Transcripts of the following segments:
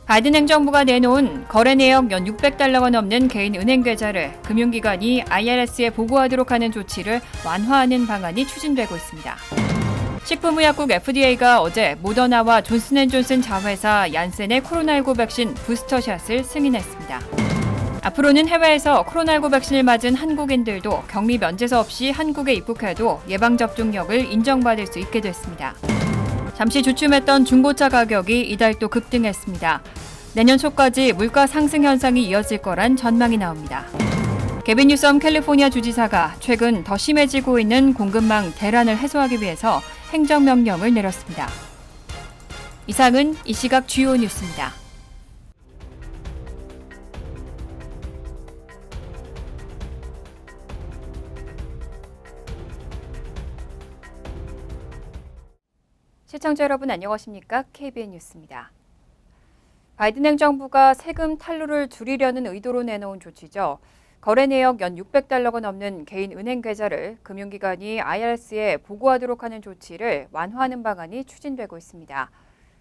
바이든 행정부가 내놓은 거래 내역 연 600달러가 넘는 개인 은행 계좌를 금융기관이 IRS에 보고하도록 하는 조치를 완화하는 방안이 추진되고 있습니다. 식품의약국 FDA가 어제 모더나와 존슨앤존슨 자회사 얀센의 코로나19 백신 부스터샷을 승인했습니다. 앞으로는 해외에서 코로나19 백신을 맞은 한국인들도 격리 면제서 없이 한국에 입국해도 예방접종력을 인정받을 수 있게 됐습니다. 잠시 주춤했던 중고차 가격이 이달 또 급등했습니다. 내년 초까지 물가 상승 현상이 이어질 거란 전망이 나옵니다. 게빈 뉴섬 캘리포니아 주지사가 최근 더 심해지고 있는 공급망 대란을 해소하기 위해서 행정명령을 내렸습니다. 이상은 이 시각 주요 뉴스입니다. 시청자 여러분 안녕하십니까? KBN 뉴스입니다. 바이든 행정부가 세금 탈루를 줄이려는 의도로 내놓은 조치죠. 거래 내역 연 600달러가 넘는 개인 은행 계좌를 금융기관이 IRS에 보고하도록 하는 조치를 완화하는 방안이 추진되고 있습니다.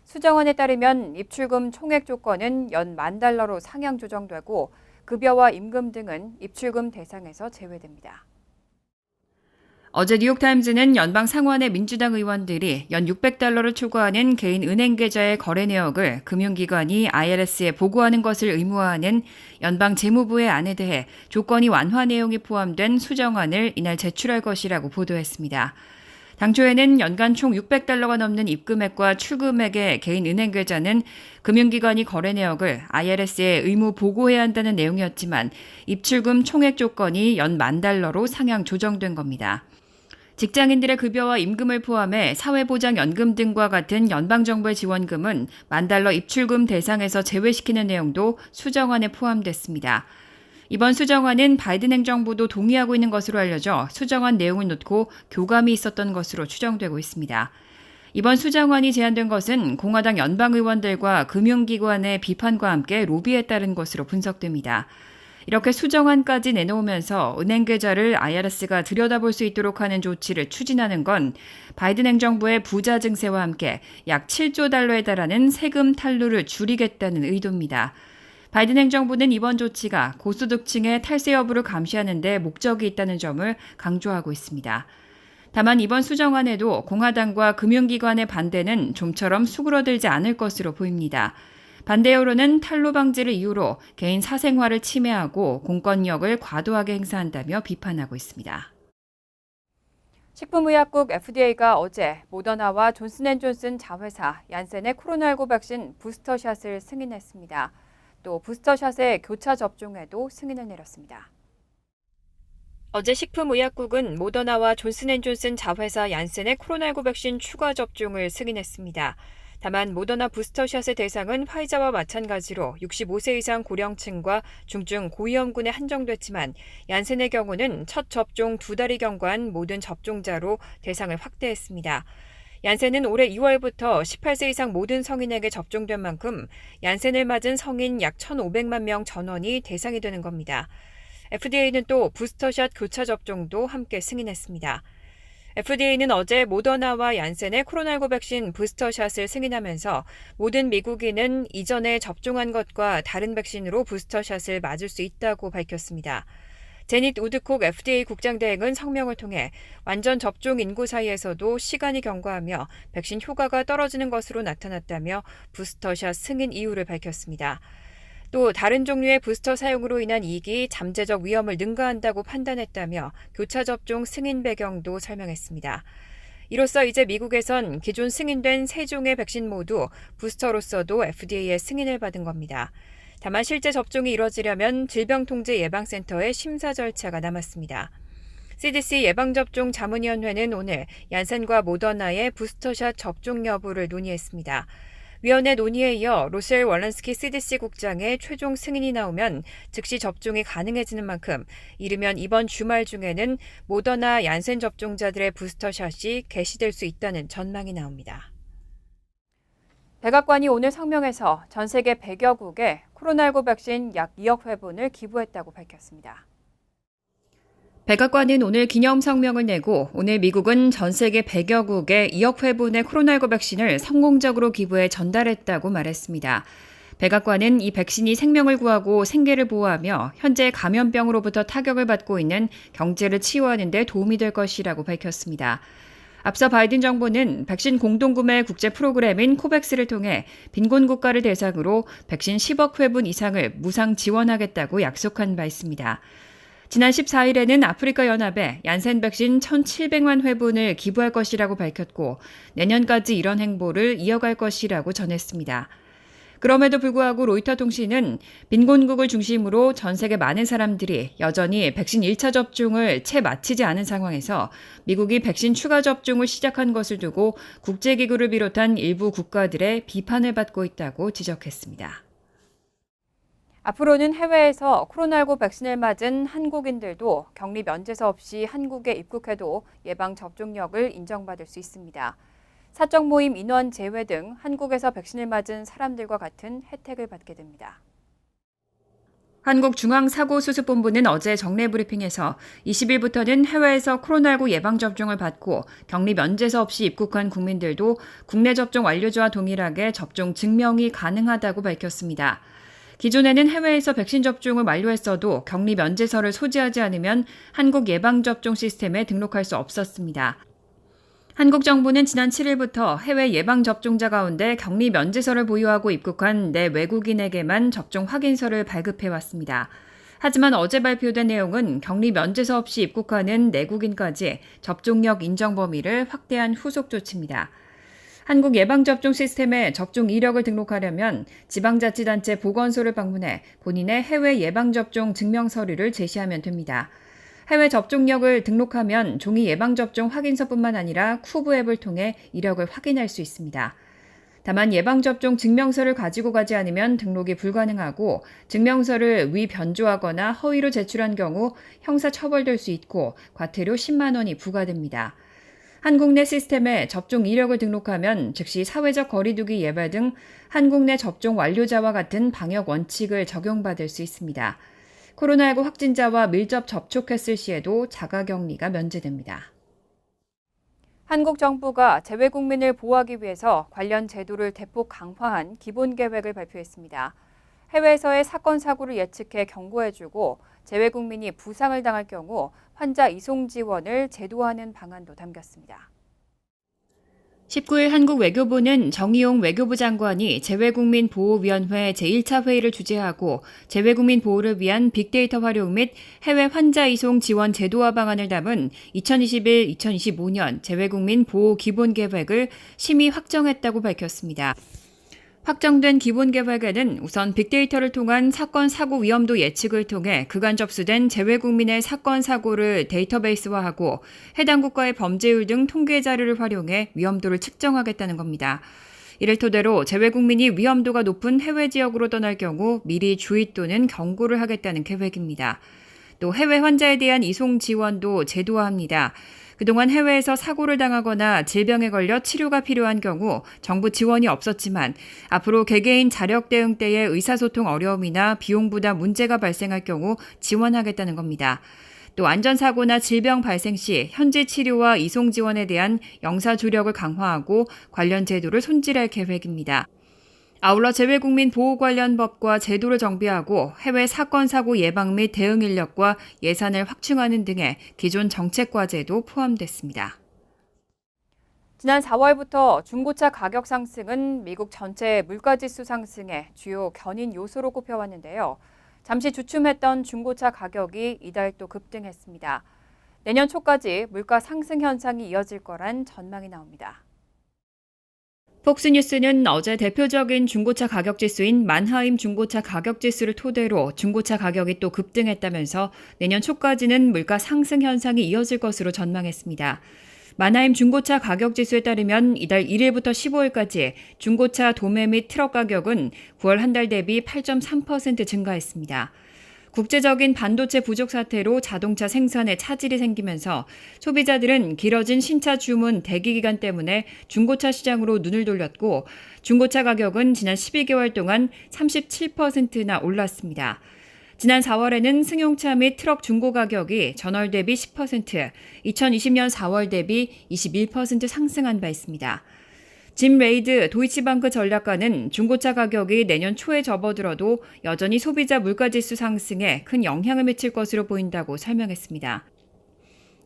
수정안에 따르면 입출금 총액 조건은 연 $10,000로 상향 조정되고 급여와 임금 등은 입출금 대상에서 제외됩니다. 어제 뉴욕타임즈는 연방 상원의 민주당 의원들이 연 600달러를 초과하는 개인 은행 계좌의 거래 내역을 금융기관이 IRS에 보고하는 것을 의무화하는 연방 재무부의 안에 대해 조건이 완화 내용이 포함된 수정안을 이날 제출할 것이라고 보도했습니다. 당초에는 연간 총 600달러가 넘는 입금액과 출금액의 개인 은행 계좌는 금융기관이 거래 내역을 IRS에 의무 보고해야 한다는 내용이었지만 입출금 총액 조건이 연 $10,000로 상향 조정된 겁니다. 직장인들의 급여와 임금을 포함해 사회보장연금 등과 같은 연방정부의 지원금은 $10,000 입출금 대상에서 제외시키는 내용도 수정안에 포함됐습니다. 이번 수정안은 바이든 행정부도 동의하고 있는 것으로 알려져 수정안 내용을 놓고 교감이 있었던 것으로 추정되고 있습니다. 이번 수정안이 제안된 것은 공화당 연방의원들과 금융기관의 비판과 함께 로비에 따른 것으로 분석됩니다. 이렇게 수정안까지 내놓으면서 은행 계좌를 IRS가 들여다볼 수 있도록 하는 조치를 추진하는 건 바이든 행정부의 부자 증세와 함께 약 7조 달러에 달하는 세금 탈루를 줄이겠다는 의도입니다. 바이든 행정부는 이번 조치가 고소득층의 탈세 여부를 감시하는 데 목적이 있다는 점을 강조하고 있습니다. 다만 이번 수정안에도 공화당과 금융기관의 반대는 좀처럼 수그러들지 않을 것으로 보입니다. 반대 여론은 탈루 방지를 이유로 개인 사생활을 침해하고 공권력을 과도하게 행사한다며 비판하고 있습니다. 식품의약국 FDA가 어제 모더나와 존슨앤존슨 자회사 얀센의 코로나19 백신 부스터샷을 승인했습니다. 또 부스터샷의 교차 접종에도 승인을 내렸습니다. 어제 식품의약국은 모더나와 존슨앤존슨 자회사 얀센의 코로나19 백신 추가 접종을 승인했습니다. 다만 모더나 부스터샷의 대상은 화이자와 마찬가지로 65세 이상 고령층과 중증 고위험군에 한정됐지만 얀센의 경우는 첫 접종 2달이 경과한 모든 접종자로 대상을 확대했습니다. 얀센은 올해 2월부터 18세 이상 모든 성인에게 접종된 만큼 얀센을 맞은 성인 약 1,500만 명 전원이 대상이 되는 겁니다. FDA는 또 부스터샷 교차 접종도 함께 승인했습니다. FDA는 어제 모더나와 얀센의 코로나19 백신 부스터샷을 승인하면서 모든 미국인은 이전에 접종한 것과 다른 백신으로 부스터샷을 맞을 수 있다고 밝혔습니다. 제닛 우드콕 FDA 국장대행은 성명을 통해 완전 접종 인구 사이에서도 시간이 경과하며 백신 효과가 떨어지는 것으로 나타났다며 부스터샷 승인 이유를 밝혔습니다. 또 다른 종류의 부스터 사용으로 인한 이익이 잠재적 위험을 능가한다고 판단했다며 교차 접종 승인 배경도 설명했습니다. 이로써 이제 미국에선 기존 승인된 3종의 백신 모두 부스터로서도 FDA의 승인을 받은 겁니다. 다만 실제 접종이 이뤄지려면 질병통제예방센터의 심사 절차가 남았습니다. CDC 예방접종 자문위원회는 오늘 얀센과 모더나의 부스터샷 접종 여부를 논의했습니다. 위원회 논의에 이어 로셀 월런스키 CDC 국장의 최종 승인이 나오면 즉시 접종이 가능해지는 만큼 이르면 이번 주말 중에는 모더나 얀센 접종자들의 부스터샷이 개시될 수 있다는 전망이 나옵니다. 백악관이 오늘 성명에서 전 세계 100여국에 코로나19 백신 약 2억 회분을 기부했다고 밝혔습니다. 백악관은 오늘 기념 성명을 내고 오늘 미국은 전 세계 100여국에 2억 회분의 코로나19 백신을 성공적으로 기부해 전달했다고 말했습니다. 백악관은 이 백신이 생명을 구하고 생계를 보호하며 현재 감염병으로부터 타격을 받고 있는 경제를 치유하는 데 도움이 될 것이라고 밝혔습니다. 앞서 바이든 정부는 백신 공동구매 국제 프로그램인 코백스를 통해 빈곤 국가를 대상으로 백신 10억 회분 이상을 무상 지원하겠다고 약속한 바 있습니다. 지난 14일에는 아프리카 연합에 얀센 백신 1,700만 회분을 기부할 것이라고 밝혔고 내년까지 이런 행보를 이어갈 것이라고 전했습니다. 그럼에도 불구하고 로이터 통신은 빈곤국을 중심으로 전 세계 많은 사람들이 여전히 백신 1차 접종을 채 마치지 않은 상황에서 미국이 백신 추가 접종을 시작한 것을 두고 국제기구를 비롯한 일부 국가들의 비판을 받고 있다고 지적했습니다. 앞으로는 해외에서 코로나19 백신을 맞은 한국인들도 격리 면제서 없이 한국에 입국해도 예방접종력을 인정받을 수 있습니다. 사적 모임 인원 제외 등 한국에서 백신을 맞은 사람들과 같은 혜택을 받게 됩니다. 한국중앙사고수습본부는 어제 정례 브리핑에서 20일부터는 해외에서 코로나19 예방접종을 받고 격리 면제서 없이 입국한 국민들도 국내 접종 완료자와 동일하게 접종 증명이 가능하다고 밝혔습니다. 기존에는 해외에서 백신 접종을 완료했어도 격리 면제서를 소지하지 않으면 한국 예방접종 시스템에 등록할 수 없었습니다. 한국 정부는 지난 7일부터 해외 예방접종자 가운데 격리 면제서를 보유하고 입국한 내 외국인에게만 접종 확인서를 발급해왔습니다. 하지만 어제 발표된 내용은 격리 면제서 없이 입국하는 내국인까지 접종력 인정 범위를 확대한 후속 조치입니다. 한국 예방접종 시스템에 접종 이력을 등록하려면 지방자치단체 보건소를 방문해 본인의 해외 예방접종 증명서류를 제시하면 됩니다. 해외 접종력을 등록하면 종이 예방접종 확인서뿐만 아니라 쿠브 앱을 통해 이력을 확인할 수 있습니다. 다만 예방접종 증명서를 가지고 가지 않으면 등록이 불가능하고 증명서를 위변조하거나 허위로 제출한 경우 형사처벌될 수 있고 과태료 10만 원이 부과됩니다. 한국 내 시스템에 접종 이력을 등록하면 즉시 사회적 거리두기 예발 등 한국 내 접종 완료자와 같은 방역 원칙을 적용받을 수 있습니다. 코로나19 확진자와 밀접 접촉했을 시에도 자가격리가 면제됩니다. 한국 정부가 재외국민을 보호하기 위해서 관련 제도를 대폭 강화한 기본계획을 발표했습니다. 해외에서의 사건, 사고를 예측해 경고해주고 재외국민이 부상을 당할 경우 환자 이송 지원을 제도화하는 방안도 담겼습니다. 19일 한국 외교부는 정의용 외교부 장관이 재외국민보호위원회 제1차 회의를 주재하고 재외국민 보호를 위한 빅데이터 활용 및 해외 환자 이송 지원 제도화 방안을 담은 2021-2025년 재외국민 보호 기본계획을 심의 확정했다고 밝혔습니다. 확정된 기본계획에는 우선 빅데이터를 통한 사건, 사고 위험도 예측을 통해 그간 접수된 재외국민의 사건, 사고를 데이터베이스화하고 해당 국가의 범죄율 등 통계 자료를 활용해 위험도를 측정하겠다는 겁니다. 이를 토대로 재외국민이 위험도가 높은 해외 지역으로 떠날 경우 미리 주의 또는 경고를 하겠다는 계획입니다. 또 해외 환자에 대한 이송 지원도 제도화합니다. 그동안 해외에서 사고를 당하거나 질병에 걸려 치료가 필요한 경우 정부 지원이 없었지만 앞으로 개개인 자력 대응 때의 의사소통 어려움이나 비용 부담 문제가 발생할 경우 지원하겠다는 겁니다. 또 안전사고나 질병 발생 시 현지 치료와 이송 지원에 대한 영사 조력을 강화하고 관련 제도를 손질할 계획입니다. 아울러 재외국민 보호 관련 법과 제도를 정비하고 해외 사건, 사고 예방 및 대응 인력과 예산을 확충하는 등의 기존 정책 과제도 포함됐습니다. 지난 4월부터 중고차 가격 상승은 미국 전체 물가지수 상승의 주요 견인 요소로 꼽혀왔는데요. 잠시 주춤했던 중고차 가격이 이달 또 급등했습니다. 내년 초까지 물가 상승 현상이 이어질 거란 전망이 나옵니다. 폭스뉴스는 어제 대표적인 중고차 가격 지수인 만하임 중고차 가격 지수를 토대로 중고차 가격이 또 급등했다면서 내년 초까지는 물가 상승 현상이 이어질 것으로 전망했습니다. 만하임 중고차 가격 지수에 따르면 이달 1일부터 15일까지 중고차 도매 및 트럭 가격은 9월 한 달 대비 8.3% 증가했습니다. 국제적인 반도체 부족 사태로 자동차 생산에 차질이 생기면서 소비자들은 길어진 신차 주문 대기 기간 때문에 중고차 시장으로 눈을 돌렸고 중고차 가격은 지난 12개월 동안 37%나 올랐습니다. 지난 4월에는 승용차 및 트럭 중고 가격이 전월 대비 10%, 2020년 4월 대비 21% 상승한 바 있습니다. 짐 레이드 도이치방크 전략가는 중고차 가격이 내년 초에 접어들어도 여전히 소비자 물가지수 상승에 큰 영향을 미칠 것으로 보인다고 설명했습니다.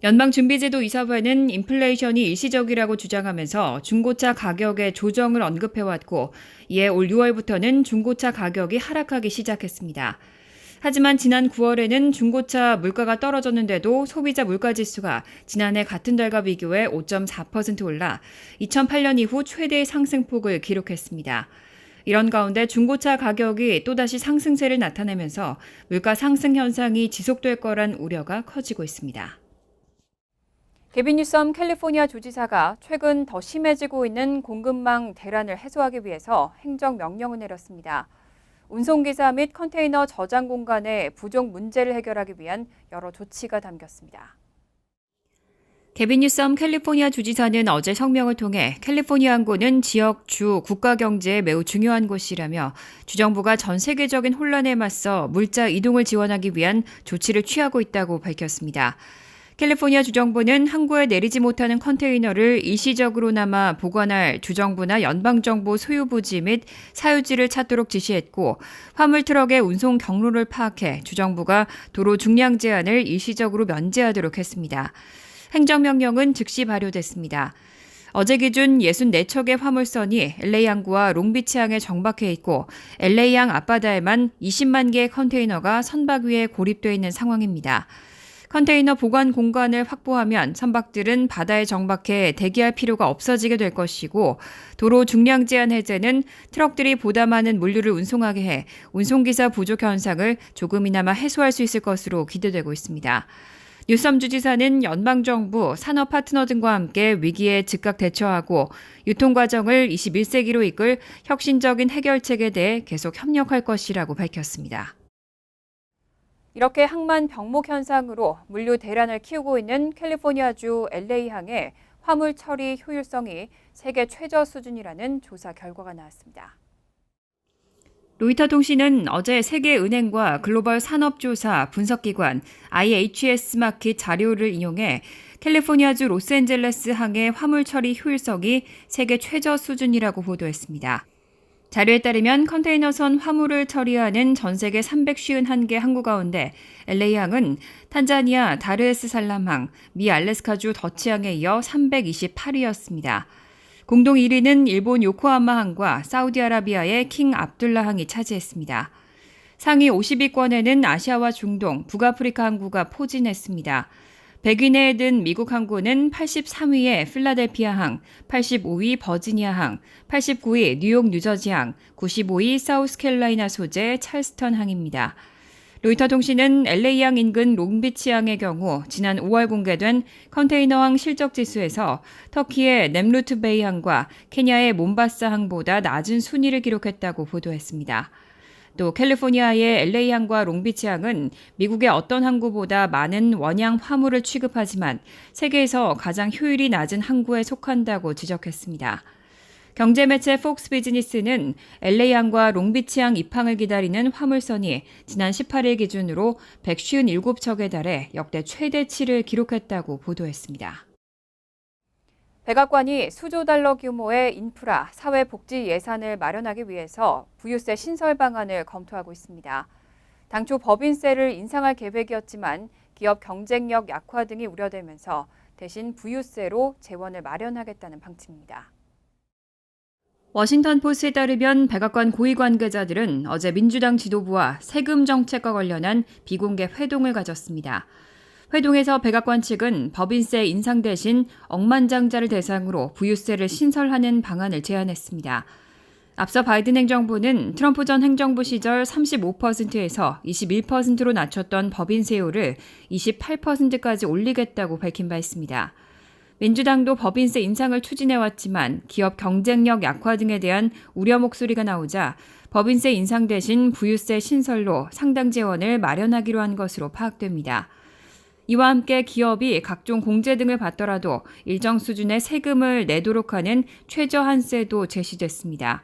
연방준비제도 이사회는 인플레이션이 일시적이라고 주장하면서 중고차 가격의 조정을 언급해왔고, 이에 올 6월부터는 중고차 가격이 하락하기 시작했습니다. 하지만 지난 9월에는 중고차 물가가 떨어졌는데도 소비자 물가지수가 지난해 같은 달과 비교해 5.4% 올라 2008년 이후 최대의 상승폭을 기록했습니다. 이런 가운데 중고차 가격이 또다시 상승세를 나타내면서 물가 상승 현상이 지속될 거란 우려가 커지고 있습니다. 개빈 뉴섬 캘리포니아 주지사가 최근 더 심해지고 있는 공급망 대란을 해소하기 위해서 행정명령을 내렸습니다. 운송기사 및 컨테이너 저장 공간의 부족 문제를 해결하기 위한 여러 조치가 담겼습니다. 개빈 뉴섬 캘리포니아 주지사는 어제 성명을 통해 캘리포니아 항구는 지역 주 국가 경제에 매우 중요한 곳이라며 주정부가 전 세계적인 혼란에 맞서 물자 이동을 지원하기 위한 조치를 취하고 있다고 밝혔습니다. 캘리포니아 주정부는 항구에 내리지 못하는 컨테이너를 일시적으로나마 보관할 주정부나 연방정부 소유부지 및 사유지를 찾도록 지시했고, 화물 트럭의 운송 경로를 파악해 주정부가 도로 중량 제한을 일시적으로 면제하도록 했습니다. 행정명령은 즉시 발효됐습니다. 어제 기준 64척의 화물선이 LA 항구와 롱비치 항에 정박해 있고, LA 항 앞바다에만 20만 개의 컨테이너가 선박 위에 고립돼 있는 상황입니다. 컨테이너 보관 공간을 확보하면 선박들은 바다에 정박해 대기할 필요가 없어지게 될 것이고, 도로 중량 제한 해제는 트럭들이 보다 많은 물류를 운송하게 해 운송기사 부족 현상을 조금이나마 해소할 수 있을 것으로 기대되고 있습니다. 뉴섬 주지사는 연방정부, 산업 파트너 등과 함께 위기에 즉각 대처하고 유통 과정을 21세기로 이끌 혁신적인 해결책에 대해 계속 협력할 것이라고 밝혔습니다. 이렇게 항만 병목 현상으로 물류 대란을 키우고 있는 캘리포니아주 LA항의 화물 처리 효율성이 세계 최저 수준이라는 조사 결과가 나왔습니다. 로이터 통신은 어제 세계은행과 글로벌 산업조사 분석기관 IHS 마킷 자료를 인용해 캘리포니아주 로스앤젤레스 항의 화물 처리 효율성이 세계 최저 수준이라고 보도했습니다. 자료에 따르면 컨테이너선 화물을 처리하는 전 세계 351개 항구 가운데 LA항은 탄자니아 다르에스살람항, 미 알래스카주 더치항에 이어 328위였습니다. 공동 1위는 일본 요코하마항과 사우디아라비아의 킹 압둘라항이 차지했습니다. 상위 50위권에는 아시아와 중동, 북아프리카 항구가 포진했습니다. 100위 내에 든 미국 항구는 83위의 필라델피아항, 85위 버지니아항, 89위 뉴욕 뉴저지항, 95위 사우스캐롤라이나 소재 찰스턴항입니다. 로이터 통신은 LA항 인근 롱비치항의 경우 지난 5월 공개된 컨테이너항 실적지수에서 터키의 넴루트베이항과 케냐의 몬바사항보다 낮은 순위를 기록했다고 보도했습니다. 또 캘리포니아의 LA항과 롱비치항은 미국의 어떤 항구보다 많은 원양 화물을 취급하지만 세계에서 가장 효율이 낮은 항구에 속한다고 지적했습니다. 경제매체 폭스 비즈니스는 LA항과 롱비치항 입항을 기다리는 화물선이 지난 18일 기준으로 157척에 달해 역대 최대치를 기록했다고 보도했습니다. 백악관이 수조 달러 규모의 인프라, 사회복지 예산을 마련하기 위해서 부유세 신설 방안을 검토하고 있습니다. 당초 법인세를 인상할 계획이었지만 기업 경쟁력 약화 등이 우려되면서 대신 부유세로 재원을 마련하겠다는 방침입니다. 워싱턴 포스트에 따르면 백악관 고위 관계자들은 어제 민주당 지도부와 세금 정책과 관련한 비공개 회동을 가졌습니다. 회동에서 백악관 측은 법인세 인상 대신 억만장자를 대상으로 부유세를 신설하는 방안을 제안했습니다. 앞서 바이든 행정부는 트럼프 전 행정부 시절 35%에서 21%로 낮췄던 법인세율을 28%까지 올리겠다고 밝힌 바 있습니다. 민주당도 법인세 인상을 추진해왔지만 기업 경쟁력 약화 등에 대한 우려 목소리가 나오자 법인세 인상 대신 부유세 신설로 상당 재원을 마련하기로 한 것으로 파악됩니다. 이와 함께 기업이 각종 공제 등을 받더라도 일정 수준의 세금을 내도록 하는 최저한세도 제시됐습니다.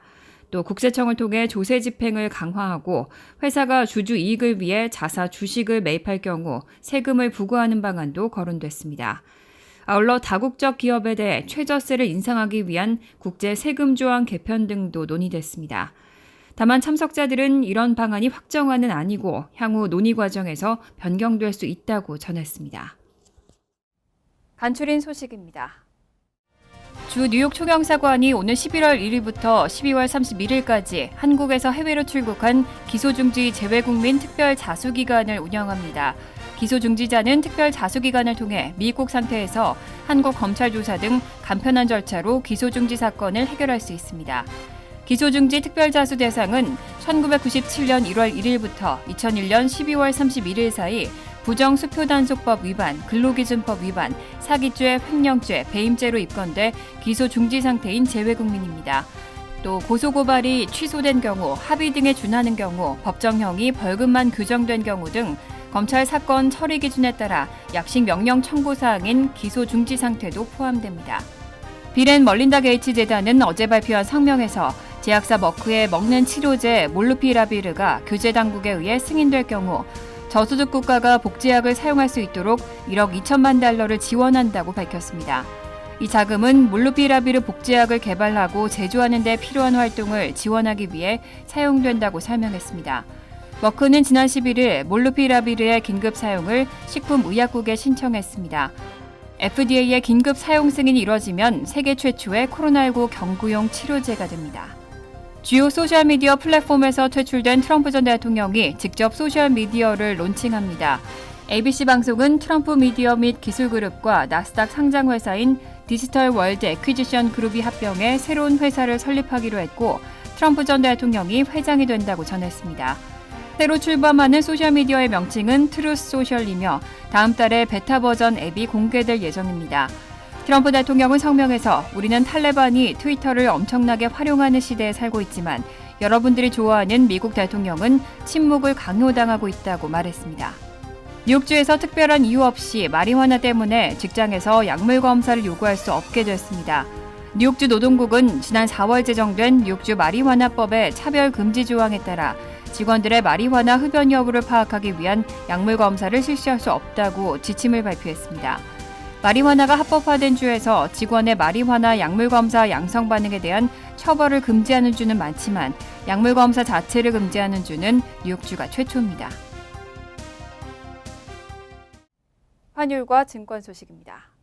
또 국세청을 통해 조세 집행을 강화하고 회사가 주주 이익을 위해 자사 주식을 매입할 경우 세금을 부과하는 방안도 거론됐습니다. 아울러 다국적 기업에 대해 최저세를 인상하기 위한 국제 세금 조항 개편 등도 논의됐습니다. 다만 참석자들은 이런 방안이 확정안은 아니고 향후 논의 과정에서 변경될 수 있다고 전했습니다. 간추린 소식입니다. 주 뉴욕 총영사관이 오늘 11월 1일부터 12월 31일까지 한국에서 해외로 출국한 기소중지 재외국민 특별 자수기간을 운영합니다. 기소중지자는 특별 자수기간을 통해 미입국 상태에서 한국 검찰 조사 등 간편한 절차로 기소중지 사건을 해결할 수 있습니다. 기소중지 특별자수 대상은 1997년 1월 1일부터 2001년 12월 31일 사이 부정수표단속법 위반, 근로기준법 위반, 사기죄, 횡령죄, 배임죄로 입건돼 기소 중지 상태인 재외국민입니다. 또 고소고발이 취소된 경우, 합의 등에 준하는 경우, 법정형이 벌금만 규정된 경우 등 검찰 사건 처리 기준에 따라 약식 명령 청구 사항인 기소 중지 상태도 포함됩니다. 빌 앤 멀린다 게이츠 재단은 어제 발표한 성명에서 제약사 머크의 먹는 치료제 몰누피라비르가 규제 당국에 의해 승인될 경우 저소득 국가가 복제약을 사용할 수 있도록 1억 2천만 달러를 지원한다고 밝혔습니다. 이 자금은 몰누피라비르 복제약을 개발하고 제조하는 데 필요한 활동을 지원하기 위해 사용된다고 설명했습니다. 머크는 지난 11일 몰누피라비르의 긴급 사용을 식품의약국에 신청했습니다. FDA의 긴급 사용 승인이 이뤄지면 세계 최초의 코로나19 경구용 치료제가 됩니다. 주요 소셜미디어 플랫폼에서 퇴출된 트럼프 전 대통령이 직접 소셜미디어를 론칭합니다. ABC 방송은 트럼프 미디어 및 기술그룹과 나스닥 상장회사인 디지털 월드 애퀴지션 그룹이 합병해 새로운 회사를 설립하기로 했고 트럼프 전 대통령이 회장이 된다고 전했습니다. 새로 출범하는 소셜미디어의 명칭은 트루스 소셜이며 다음 달에 베타 버전 앱이 공개될 예정입니다. 트럼프 대통령은 성명에서 우리는 탈레반이 트위터를 엄청나게 활용하는 시대에 살고 있지만 여러분들이 좋아하는 미국 대통령은 침묵을 강요당하고 있다고 말했습니다. 뉴욕주에서 특별한 이유 없이 마리화나 때문에 직장에서 약물 검사를 요구할 수 없게 됐습니다. 뉴욕주 노동국은 지난 4월 제정된 뉴욕주 마리화나법의 차별 금지 조항에 따라 직원들의 마리화나 흡연 여부를 파악하기 위한 약물 검사를 실시할 수 없다고 지침을 발표했습니다. 마리화나가 합법화된 주에서 직원의 마리화나 약물 검사 양성 반응에 대한 처벌을 금지하는 주는 많지만 약물 검사 자체를 금지하는 주는 뉴욕주가 최초입니다. 환율과 증권 소식입니다.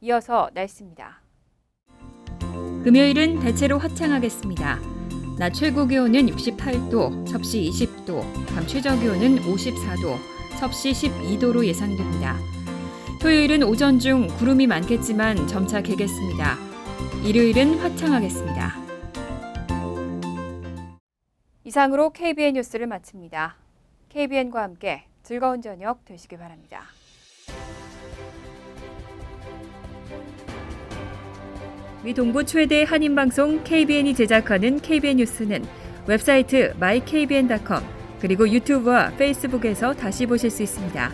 이어서 날씨입니다. 금요일은 대체로 화창하겠습니다. 낮 최고 기온은 68도, 섭씨 20도, 밤 최저 기온은 54도, 섭씨 12도로 예상됩니다. 토요일은 오전 중 구름이 많겠지만 점차 개겠습니다. 일요일은 화창하겠습니다. 이상으로 KBN 뉴스를 마칩니다. KBN과 함께 즐거운 저녁 되시길 바랍니다. 미 동부 최대 한인방송 KBN이 제작하는 KBN 뉴스는 웹사이트 mykbn.com 그리고 유튜브와 페이스북에서 다시 보실 수 있습니다.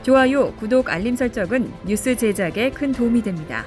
좋아요, 구독, 알림 설정은 뉴스 제작에 큰 도움이 됩니다.